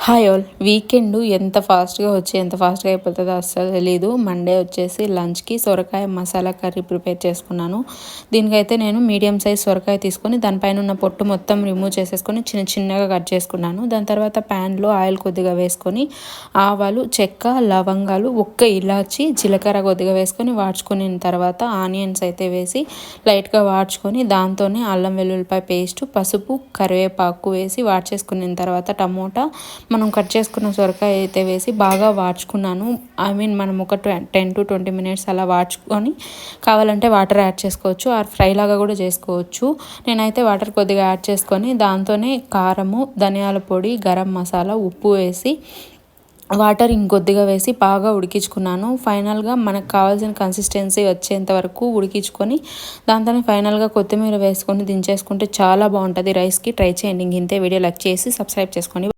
Hi all. Weekend ఎంత ఫాస్ట్గా వచ్చి ఎంత ఫాస్ట్గా అయిపోతుందో అస్సలు తెలీదు. మండే వచ్చేసి లంచ్కి సొరకాయ మసాలా కర్రీ ప్రిపేర్ చేసుకున్నాను. దీనికైతే నేను మీడియం సైజ్ సొరకాయ తీసుకొని దానిపైన ఉన్న పొట్టు మొత్తం రిమూవ్ చేసేసుకొని చిన్న చిన్నగా కట్ చేసుకున్నాను. దాని తర్వాత ప్యాన్లో ఆయిల్ కొద్దిగా వేసుకొని ఆవాలు, చెక్క, లవంగాలు, ఒక్క ఇలాచి, జీలకర్ర కొద్దిగా వేసుకొని వాడ్చుకున్న తర్వాత ఆనియన్స్ అయితే వేసి లైట్గా వాడ్చుకొని దాంతోనే అల్లం వెల్లుల్లిపాయ పేస్ట్, పసుపు, కరివేపాకు వేసి వాడ్చేసుకున్న తర్వాత టమోటా, మనం కట్ చేసుకున్న సొరకాయ అయితే వేసి బాగా వాడ్చుకున్నాను. మనం ఒక 10 to 20 minutes అలా వాడ్చుకొని కావాలంటే వాటర్ యాడ్ చేసుకోవచ్చు, ఆ ఫ్రై లాగా కూడా చేసుకోవచ్చు. నేనైతే వాటర్ కొద్దిగా యాడ్ చేసుకొని దాంతోనే కారము, ధనియాల పొడి, గరం మసాలా, ఉప్పు వేసి వాటర్ ఇంకొద్దిగా వేసి బాగా ఉడికించుకున్నాను. ఫైనల్గా మనకు కావాల్సిన కన్సిస్టెన్సీ వచ్చేంత వరకు ఉడికించుకొని దాంతోనే ఫైనల్గా కొత్తిమీర వేసుకొని దించేసుకుంటే చాలా బాగుంటుంది రైస్కి. ట్రై చేయండి. ఇంతే. వీడియో లైక్ చేసి సబ్స్క్రైబ్ చేసుకోండి.